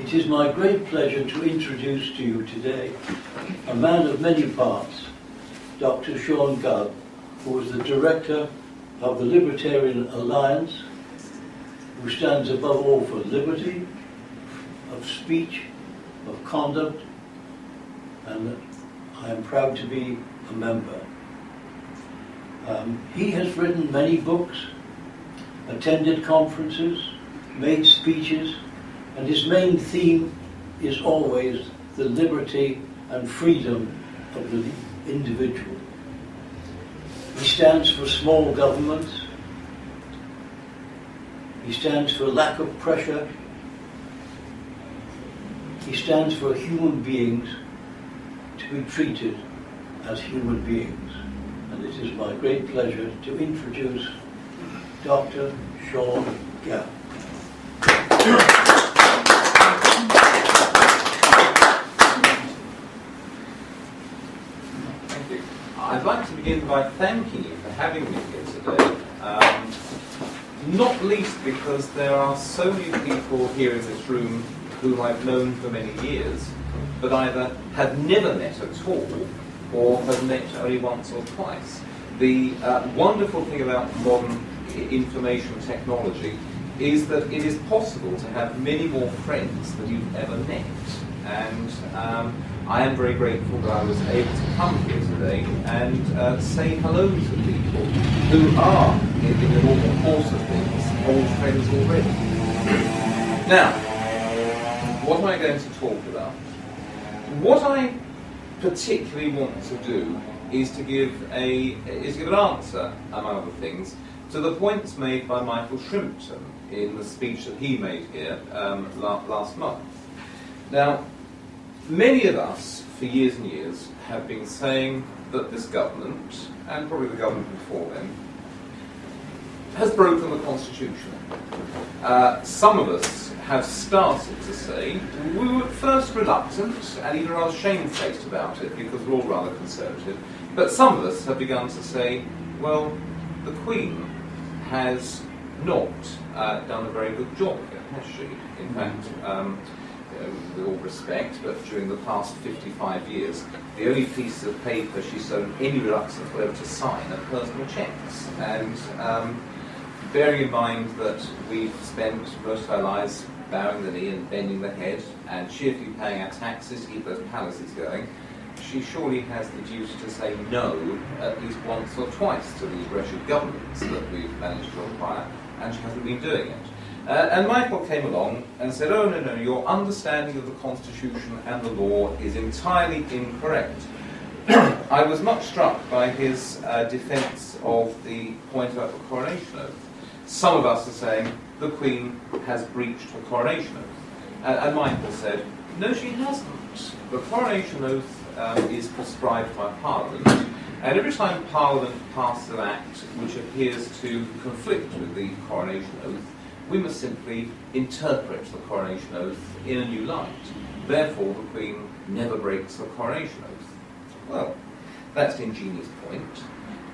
It is my great pleasure to introduce to you today a man of many parts, Dr. Sean Gabb, who is the director of the Libertarian Alliance, who stands above all for liberty of speech, of conduct, and I am proud to be a member. He has written many books, attended conferences, made speeches, and his main theme is always the liberty and freedom of the individual. He stands for small governments. He stands for lack of pressure. He stands for human beings to be treated as human beings. And it is my great pleasure to introduce Dr. Sean Gabb. Thank you. I'd like to begin by thanking you for having me here today. Not least because there are so many people here in this room whom I've known for many years, but either have never met at all or have met only once or twice. The wonderful thing about modern information technology is that it is possible to have many more friends than you've ever met. And I am very grateful that I was able to come here today and say hello to people who are, in the normal course of things, old friends already. Now, what am I going to talk about? What I particularly want to do is to give an answer, among other things, to the points made by Michael Shrimpton in the speech that he made here last month. Now, many of us, for years and years, have been saying that this government, and probably the government before then, has broken the Constitution. Some of us have started to say, we were at first reluctant and even rather shamefaced about it because we're all rather conservative, but some of us have begun to say, well, the Queen has not done a very good job of it, has she? In fact, with all respect, but during the past 55 years, the only piece of paper she's shown any reluctance whatever to sign are personal cheques. And bearing in mind that we've spent most of our lives bowing the knee and bending the head and cheerfully paying our taxes to keep those palaces going, she surely has the duty to say no at least once or twice to these wretched governments that we've managed to acquire, and she hasn't been doing it. And Michael came along and said, oh, no, your understanding of the Constitution and the law is entirely incorrect. I was much struck by his defence of the point about the coronation oath. Some of us are saying the Queen has breached the coronation oath. And Michael said, no, she hasn't. The coronation oath is prescribed by Parliament, and every time Parliament passes an act which appears to conflict with the coronation oath, we must simply interpret the coronation oath in a new light. Therefore, the Queen never breaks the coronation oath. Well, that's an ingenious point,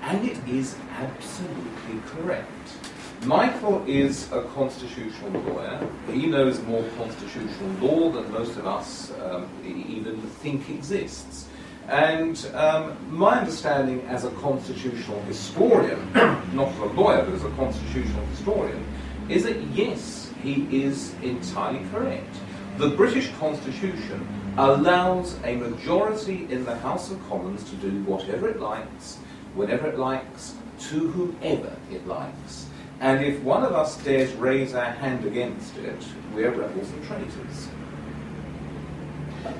and it is absolutely correct. Michael is a constitutional lawyer. He knows more constitutional law than most of us even think exists. And my understanding as a constitutional historian, not as a lawyer, but as a constitutional historian, is that yes, he is entirely correct. The British Constitution allows a majority in the House of Commons to do whatever it likes, whenever it likes, to whoever it likes. And if one of us dares raise our hand against it, we're rebels and traitors.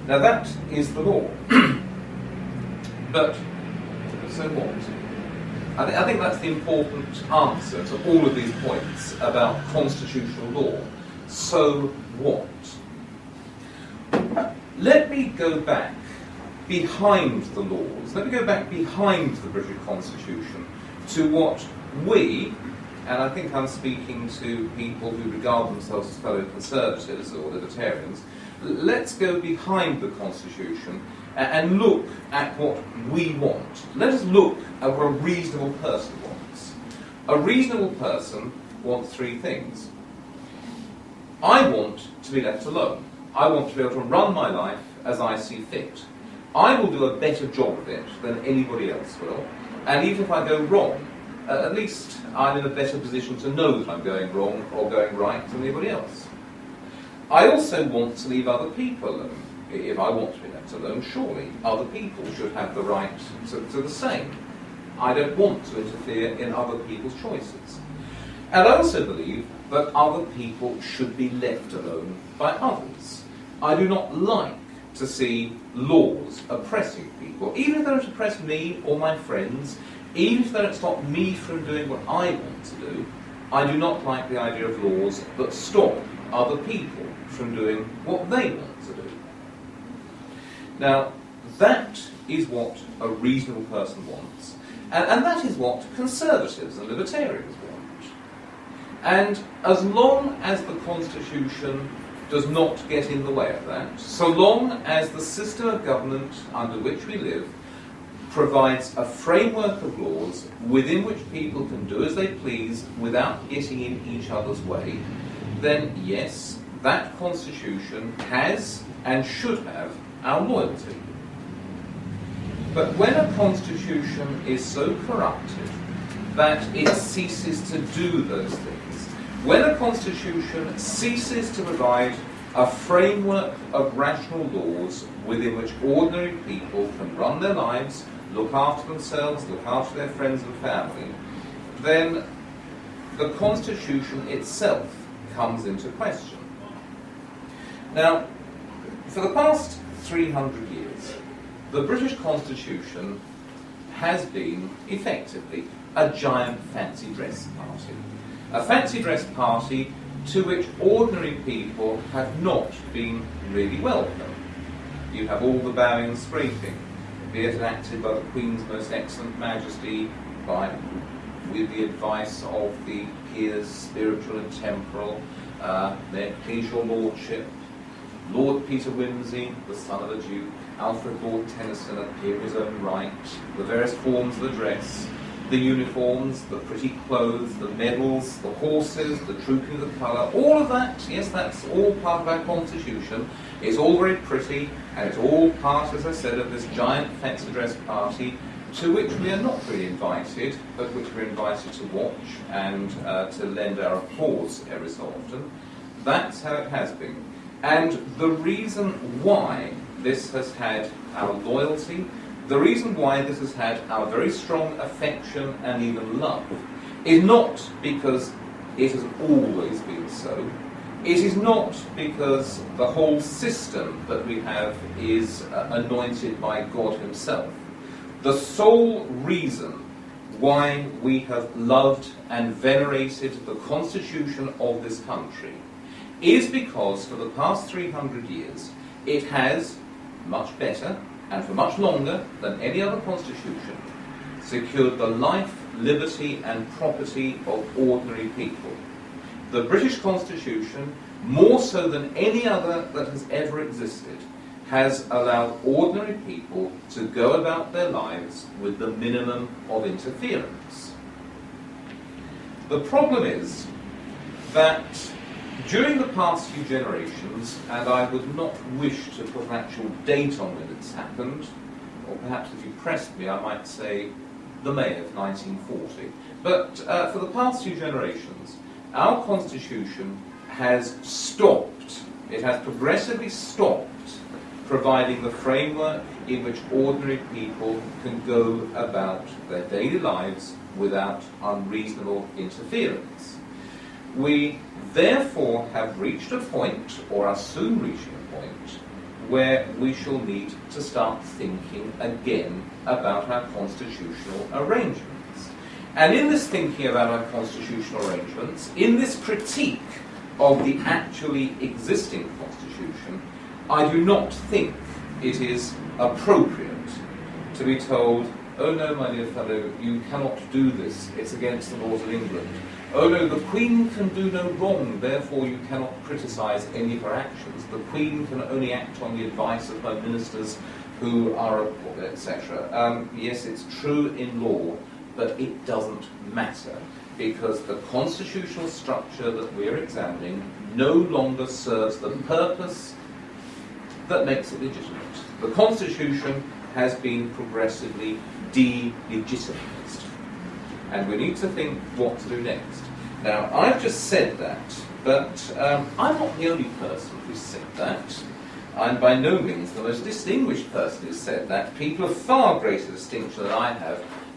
Now that is the law. But so what? I think that's the important answer to all of these points about constitutional law. So what? Let me go back behind the laws. Let me go back behind the British Constitution to what we, and I think I'm speaking to people who regard themselves as fellow conservatives or libertarians, let's go behind the Constitution and look at what we want. Let us look at what a reasonable person wants. A reasonable person wants three things. I want to be left alone. I want to be able to run my life as I see fit. I will do a better job of it than anybody else will, and even if I go wrong, at least I'm in a better position to know that I'm going wrong or going right than anybody else. I also want to leave other people alone. If I want to be left alone, surely other people should have the right to the same. I don't want to interfere in other people's choices. And I also believe that other people should be left alone by others. I do not like to see laws oppressing people, even if they don't oppress me or my friends, even if they don't stop me from doing what I want to do. I do not like the idea of laws that stop other people from doing what they want to do. Now, that is what a reasonable person wants, and that is what conservatives and libertarians want. And as long as the Constitution does not get in the way of that, so long as the system of government under which we live provides a framework of laws within which people can do as they please without getting in each other's way, then yes, that Constitution has and should have our loyalty. But when a Constitution is so corrupted that it ceases to do those things, when a Constitution ceases to provide a framework of rational laws within which ordinary people can run their lives, look after themselves, look after their friends and family, then the Constitution itself comes into question. Now, for the past 300 years, the British Constitution has been, effectively, a giant fancy dress party. A fancy dress party to which ordinary people have not been really welcome. You have all the bowing and scraping, be it enacted by the Queen's Most Excellent Majesty, with the advice of the peers, spiritual and temporal, their please your lordship, Lord Peter Wimsey, the son of a duke, Alfred Lord Tennyson appear in his own right, the various forms of the dress, the uniforms, the pretty clothes, the medals, the horses, the trooping of the colour, all of that, yes, that's all part of our Constitution. It's all very pretty, and it's all part, as I said, of this giant fancy dress party to which we are not really invited, but which we're invited to watch and to lend our applause every so often. That's how it has been. And the reason why this has had our loyalty, the reason why this has had our very strong affection and even love, is not because it has always been so. It is not because the whole system that we have is anointed by God Himself. The sole reason why we have loved and venerated the Constitution of this country is because for the past 300 years it has, much better and for much longer than any other constitution, secured the life, liberty and property of ordinary people. The British Constitution, more so than any other that has ever existed, has allowed ordinary people to go about their lives with the minimum of interference. The problem is that during the past few generations, and I would not wish to put an actual date on when it's happened, or perhaps if you pressed me I might say the May of 1940, but for the past few generations, our Constitution has stopped, it has progressively stopped providing the framework in which ordinary people can go about their daily lives without unreasonable interference. We therefore have reached a point, or are soon reaching a point, where we shall need to start thinking again about our constitutional arrangements. And in this thinking about our constitutional arrangements, in this critique of the actually existing constitution, I do not think it is appropriate to be told, oh no, my dear fellow, you cannot do this, it's against the laws of England. Oh no, the Queen can do no wrong, therefore you cannot criticise any of her actions. The Queen can only act on the advice of her ministers who are, etc. Yes, it's true in law, but it doesn't matter, because the constitutional structure that we're examining no longer serves the purpose that makes it legitimate. The Constitution has been progressively de-legitimised, and we need to think what to do next. Now, I've just said that, but I'm not the only person who said that. I'm by no means the most distinguished person who said that. People of far greater distinction than I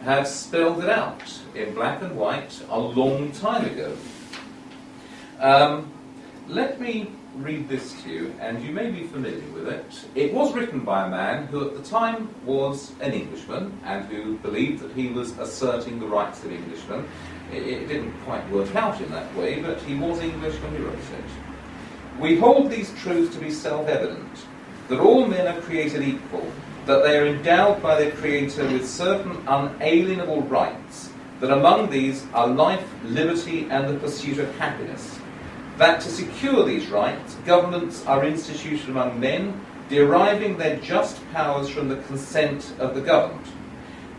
have spelled it out in black and white a long time ago. Let me read this to you, and you may be familiar with it. It was written by a man who at the time was an Englishman and who believed that he was asserting the rights of Englishmen. It didn't quite work out in that way, but he was English when he wrote it. We hold these truths to be self-evident, that all men are created equal, that they are endowed by their Creator with certain unalienable rights, that among these are life, liberty, and the pursuit of happiness, that to secure these rights, governments are instituted among men, deriving their just powers from the consent of the governed,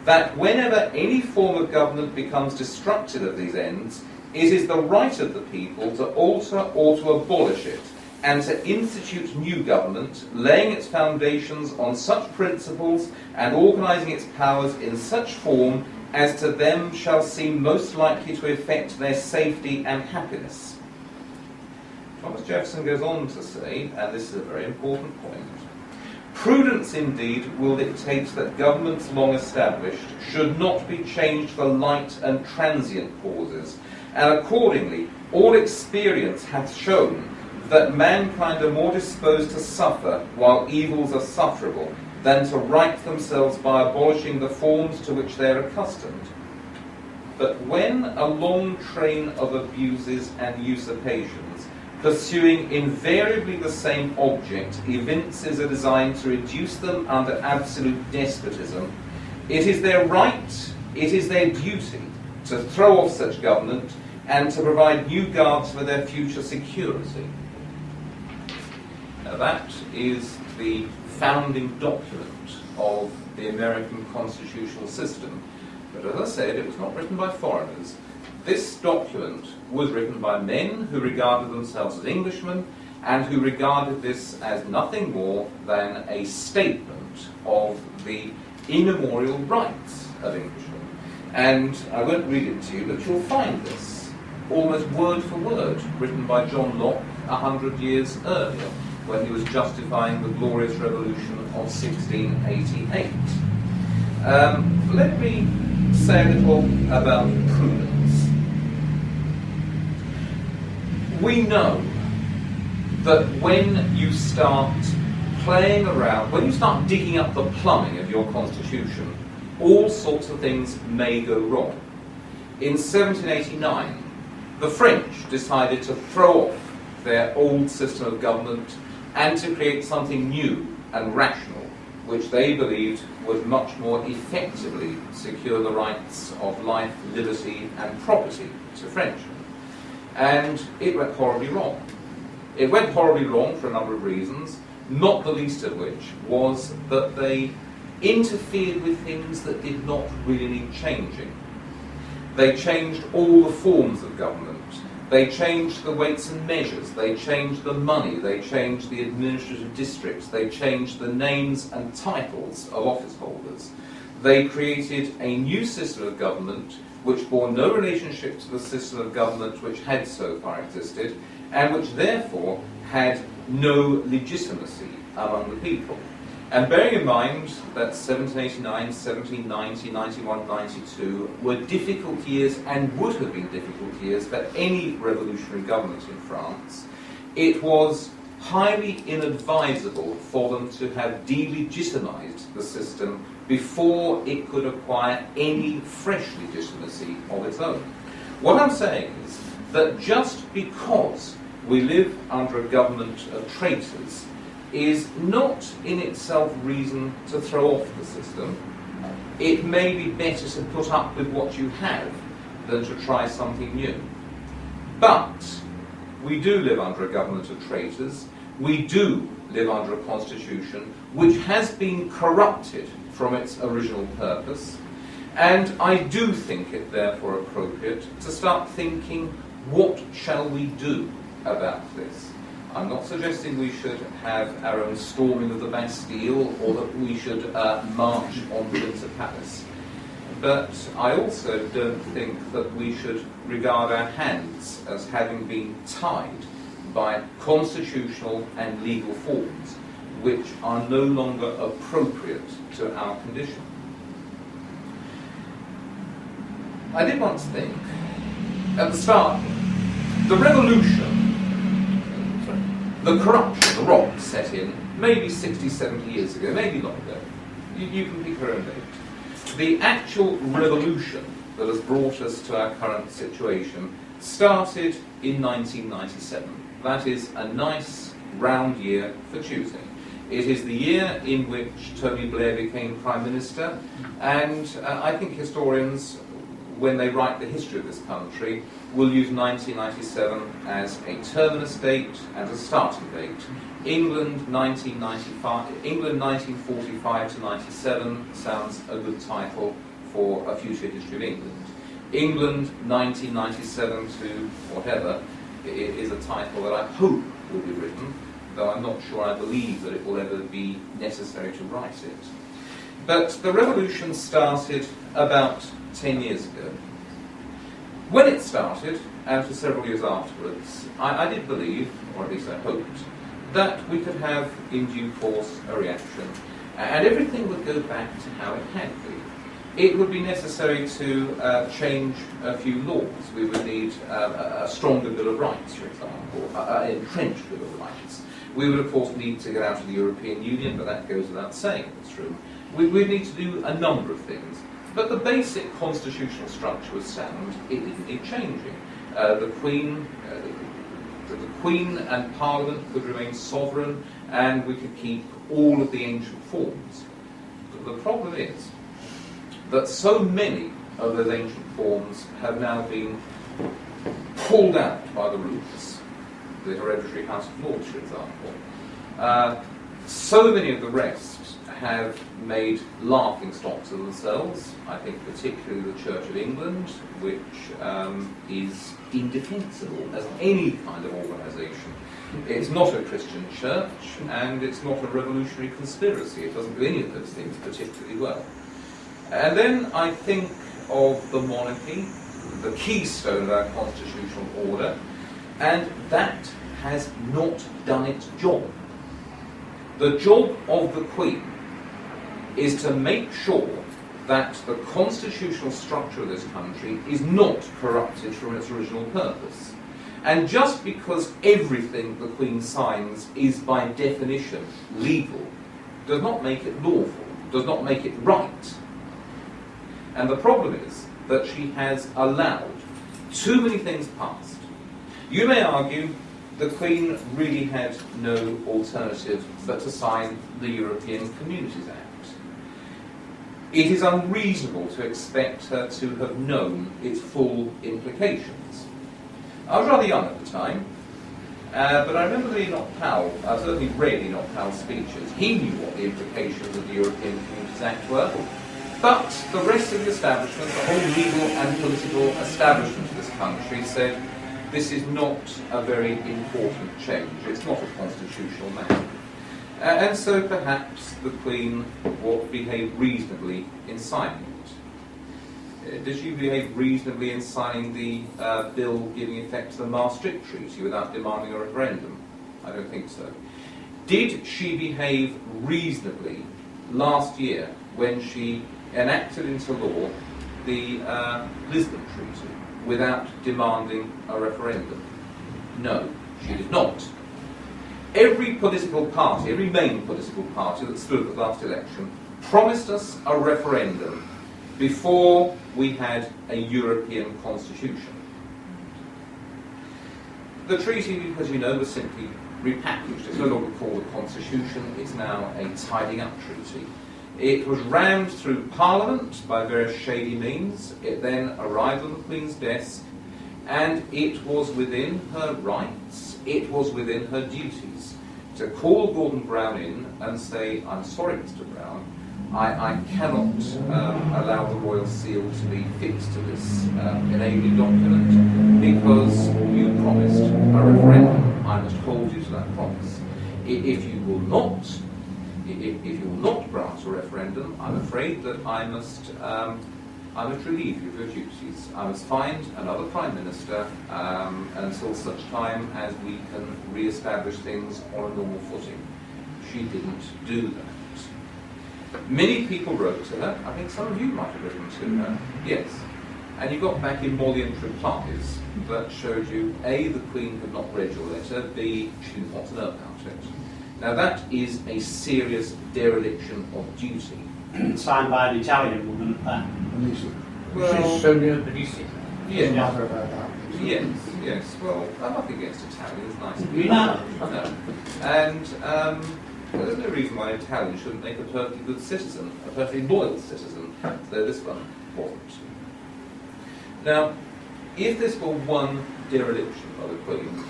that whenever any form of government becomes destructive of these ends, it is the right of the people to alter or to abolish it, and to institute new government, laying its foundations on such principles and organising its powers in such form as to them shall seem most likely to effect their safety and happiness. Thomas Jefferson goes on to say, and this is a very important point, prudence indeed will dictate that governments long established should not be changed for light and transient causes, and accordingly all experience hath shown that mankind are more disposed to suffer while evils are sufferable than to right themselves by abolishing the forms to which they are accustomed. But when a long train of abuses and usurpations, pursuing invariably the same object, evinces a design to reduce them under absolute despotism, it is their right, it is their duty, to throw off such government and to provide new guards for their future security. Now that is the founding document of the American constitutional system. But as I said, it was not written by foreigners. This document was written by men who regarded themselves as Englishmen and who regarded this as nothing more than a statement of the immemorial rights of Englishmen. And I won't read it to you, but you'll find this almost word for word written by John Locke 100 years earlier, when he was justifying the glorious revolution of 1688. Let me say a little about prudence. We know that when you start playing around, when you start digging up the plumbing of your constitution, all sorts of things may go wrong. In 1789, the French decided to throw off their old system of government and to create something new and rational, which they believed would much more effectively secure the rights of life, liberty, and property to Frenchmen. And it went horribly wrong. It went horribly wrong for a number of reasons, not the least of which was that they interfered with things that did not really need changing. They changed all the forms of government. They changed the weights and measures, they changed the money, they changed the administrative districts, they changed the names and titles of office holders. They created a new system of government which bore no relationship to the system of government which had so far existed, and which therefore had no legitimacy among the people. And bearing in mind that 1789, 1790, 91, 92 were difficult years and would have been difficult years for any revolutionary government in France, it was highly inadvisable for them to have delegitimised the system before it could acquire any fresh legitimacy of its own. What I'm saying is that just because we live under a government of traitors is not in itself reason to throw off the system. It may be better to put up with what you have than to try something new. But we do live under a government of traitors. We do live under a constitution which has been corrupted from its original purpose. And I do think it therefore appropriate to start thinking, what shall we do about this? I'm not suggesting we should have our own storming of the Bastille or that we should march on Windsor Palace. But I also don't think that we should regard our hands as having been tied by constitutional and legal forms which are no longer appropriate to our condition. I did once think, at the start, the revolution, the corruption, the rot set in, maybe 60, 70 years ago, maybe longer. You can pick your own date. The actual revolution that has brought us to our current situation started in 1997. That is a nice round year for choosing. It is the year in which Tony Blair became Prime Minister, and I think historians, when they write the history of this country, will use 1997 as a terminus date and a starting date. England 1945 to 97 sounds a good title for a future history of England. England 1997 to whatever is a title that I hope will be written, though I'm not sure I believe that it will ever be necessary to write it. But the revolution started about 10 years ago. When it started, and for several years afterwards, I did believe, or at least I hoped, that we could have, in due course, a reaction, and everything would go back to how it had been. It would be necessary to change a few laws. We would need a stronger Bill of Rights, for example, an entrenched Bill of Rights. We would, of course, need to get out of the European Union, but that goes without saying in this room. We'd need to do a number of things. But the basic constitutional structure was sound. It didn't need changing. The Queen and Parliament could remain sovereign, and we could keep all of the ancient forms. But the problem is that so many of those ancient forms have now been pulled out by the roots. The hereditary House of Lords, for example. So many of the rest have made laughing stocks of themselves. I think particularly the Church of England, which is indefensible as any kind of organisation. It's not a Christian church, and it's not a revolutionary conspiracy. It doesn't do any of those things particularly well. And then I think of the monarchy, the keystone of our constitutional order, and that has not done its job. The job of the Queen is to make sure that the constitutional structure of this country is not corrupted from its original purpose. And just because everything the Queen signs is by definition legal, does not make it lawful, does not make it right. And the problem is that she has allowed too many things past. You may argue the Queen really had no alternative but to sign the European Communities Act. It is unreasonable to expect her to have known its full implications. I was rather young at the time, but I remember Enoch Powell, I certainly read Enoch Powell's speeches. He knew what the implications of the European Communities Act were, but the rest of the establishment, the whole legal and political establishment of this country said, this is not a very important change, it's not a constitutional matter. And so perhaps the Queen behaved reasonably in signing it. Did she behave reasonably in signing the bill giving effect to the Maastricht Treaty without demanding a referendum? I don't think so. Did she behave reasonably last year when she enacted into law the Lisbon Treaty without demanding a referendum? No, she did not. Every political party, every main political party that stood at the last election promised us a referendum before we had a European constitution. The treaty, as you know, was simply repackaged. It's no longer called a constitution, it's now a tidying up treaty. It was rammed through Parliament by various shady means. It then arrived on the Queen's desk, and it was within her rights, it was within her duties to call Gordon Brown in and say, I'm sorry, Mr. Brown, I cannot allow the royal seal to be fixed to this enabling document because you promised a referendum. I must hold you to that promise. If you will not, if you will not grant a referendum, I'm afraid that I must relieve you of your duties. I must find another Prime Minister until such time as we can re-establish things on a normal footing. She didn't do that. Many people wrote to her. I think some of you might have written to her. Yes. And you got back emollient replies that showed you, A, the Queen had not read your letter, B, she didn't want to know about it. Now that is a serious dereliction of duty. Signed by an Italian woman at that. Well, Sonia Benisi. yeah, Mother about that. yes, yes. Well, I'm not against Italians, nice people. No. No. And there's no reason why Italians shouldn't make a perfectly good citizen, a perfectly loyal citizen, though this one wasn't. Now, if this were one dereliction by the Queen,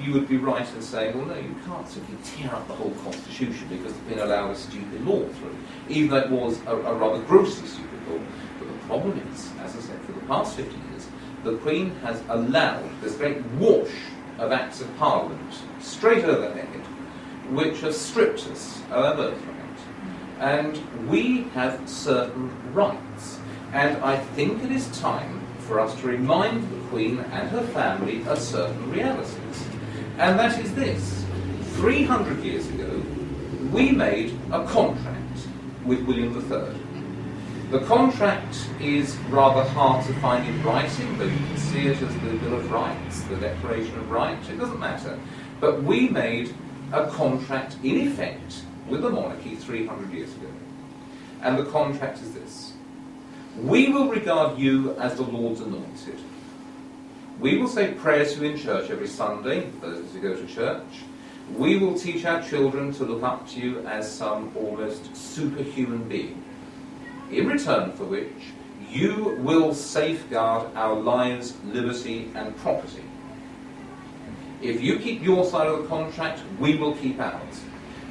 you would be right in saying, well, no, you can't simply tear up the whole Constitution because the Queen allowed a stupid law through, even though it was a rather grossly stupid law. But the problem is, as I said, for the past 50 years, the Queen has allowed this great wash of Acts of Parliament straight overhead, which have stripped us of our birthright. And we have certain rights. And I think it is time for us to remind the Queen and her family of certain realities. And that is this. 300 years ago, we made a contract with William III. The contract is rather hard to find in writing, though you can see it as the Bill of Rights, the Declaration of Rights, it doesn't matter. But we made a contract in effect with the monarchy 300 years ago. And the contract is this. We will regard you as the Lord's anointed. We will say prayers to you in church every Sunday, those who go to church. We will teach our children to look up to you as some almost superhuman being. In return for which, you will safeguard our lives, liberty and property. If you keep your side of the contract, we will keep ours.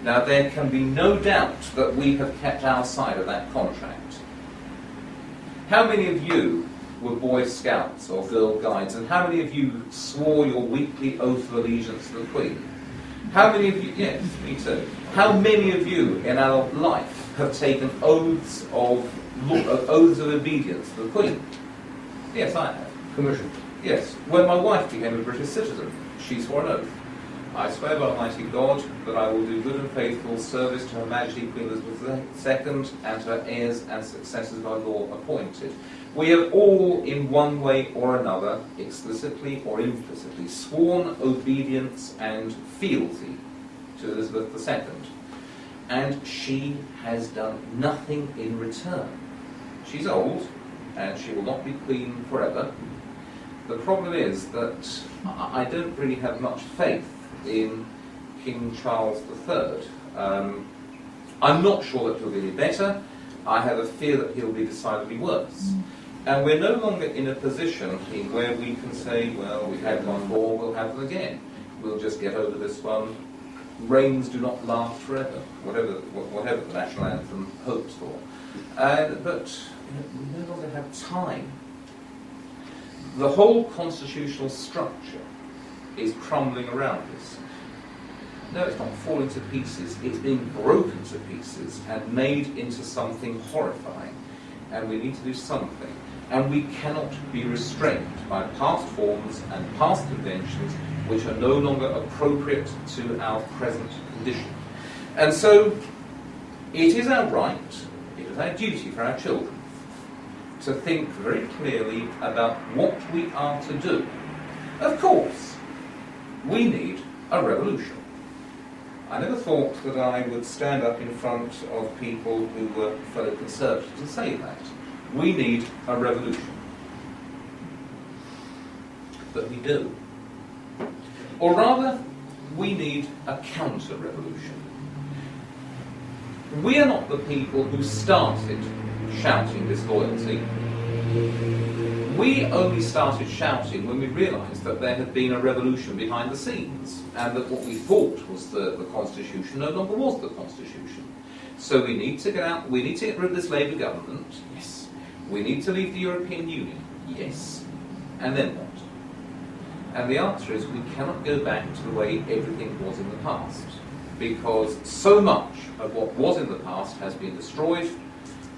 Now there can be no doubt that we have kept our side of that contract. How many of you were Boy Scouts or Girl Guides, and how many of you swore your weekly oath of allegiance to the Queen? How many of you, yes, me too. How many of you in our life have taken oaths of obedience to the Queen? Yes, I have. Commission. Yes, when my wife became a British citizen, she swore an oath. I swear by Almighty God that I will do good and faithful service to Her Majesty Queen Elizabeth II and to her heirs and successors by law appointed. We have all, in one way or another, explicitly or implicitly, sworn obedience and fealty to Elizabeth II. And she has done nothing in return. She's old, and she will not be Queen forever. The problem is that I don't really have much faith in King Charles III. I'm not sure that he'll be any better. I have a fear that he'll be decidedly worse. And we're no longer in a position where we can say, well, we've had one more, we'll have them again. We'll just get over this one. Reigns do not last forever, whatever the national anthem hopes for. But we no longer have time. The whole constitutional structure is crumbling around us. No, it's not falling to pieces, it's being broken to pieces and made into something horrifying. And we need to do something. And we cannot be restrained by past forms and past conventions which are no longer appropriate to our present condition. And so, it is our right, it is our duty for our children to think very clearly about what we are to do. Of course, we need a revolution. I never thought that I would stand up in front of people who were fellow Conservatives and say that. We need a revolution. But we do. Or rather, we need a counter-revolution. We are not the people who started shouting disloyalty. We only started shouting when we realised that there had been a revolution behind the scenes, and that what we thought was the Constitution no longer was the Constitution. So we need to get out, we need to get rid of this Labour government, yes. We need to leave the European Union, yes. And then what? And the answer is we cannot go back to the way everything was in the past, because so much of what was in the past has been destroyed,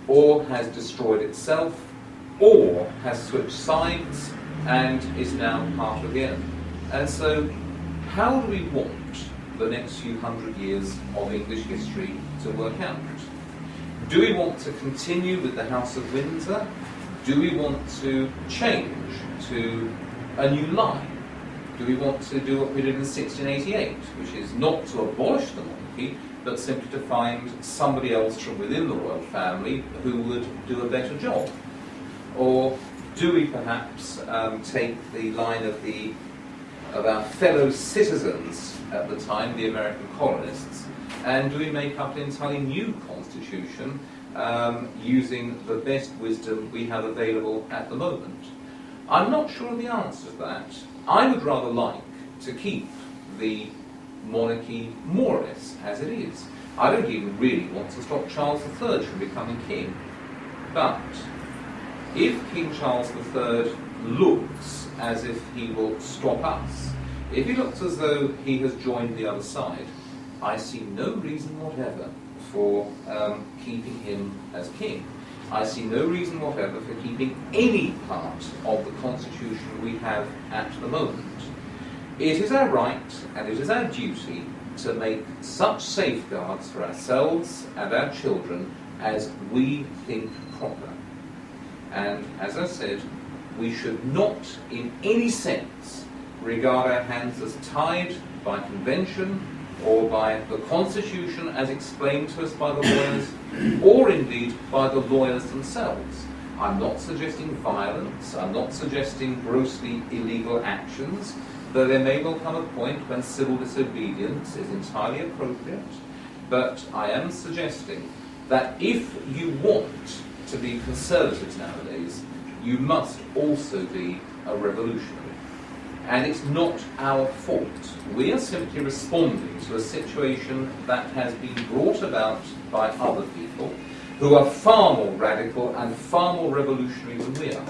or has destroyed itself, or has switched sides and is now part of the enemy. And so, how do we want the next few hundred years of English history to work out? Do we want to continue with the House of Windsor? Do we want to change to a new line? Do we want to do what we did in 1688, which is not to abolish the monarchy, but simply to find somebody else from within the royal family who would do a better job? Or do we perhaps take the line of our fellow citizens at the time, the American colonists, and do we make up an entirely new constitution using the best wisdom we have available at the moment? I'm not sure of the answer to that. I would rather like to keep the monarchy more or less as it is. I don't even really want to stop Charles III from becoming king. But if King Charles III looks as if he will stop us, if he looks as though he has joined the other side, I see no reason whatever for keeping him as king. I see no reason whatever for keeping any part of the constitution we have at the moment. It is our right and it is our duty to make such safeguards for ourselves and our children as we think proper. And as I said, we should not in any sense regard our hands as tied by convention or by the Constitution as explained to us by the lawyers, or indeed by the lawyers themselves. I'm not suggesting violence, I'm not suggesting grossly illegal actions, though there may well come a point when civil disobedience is entirely appropriate, but I am suggesting that if you want to be conservatives nowadays, you must also be a revolutionary. And it's not our fault. We are simply responding to a situation that has been brought about by other people who are far more radical and far more revolutionary than we are.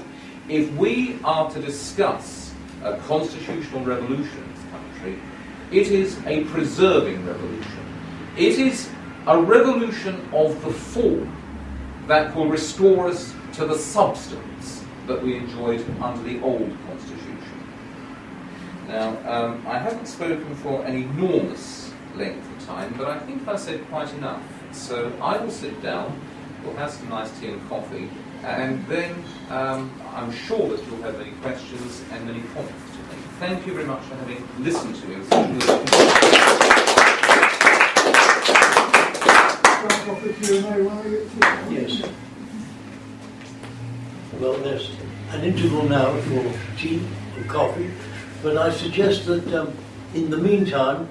If we are to discuss a constitutional revolution in this country, it is a preserving revolution. It is a revolution of the form that will restore us to the substance that we enjoyed under the old constitution. Now, I haven't spoken for an enormous length of time, but I think I said quite enough. So I will sit down, we'll have some nice tea and coffee, and then I'm sure that you'll have many questions and many comments to make. Thank you very much for having listened to me. Yes. Well, there's an interval now for tea or coffee, but I suggest that in the meantime,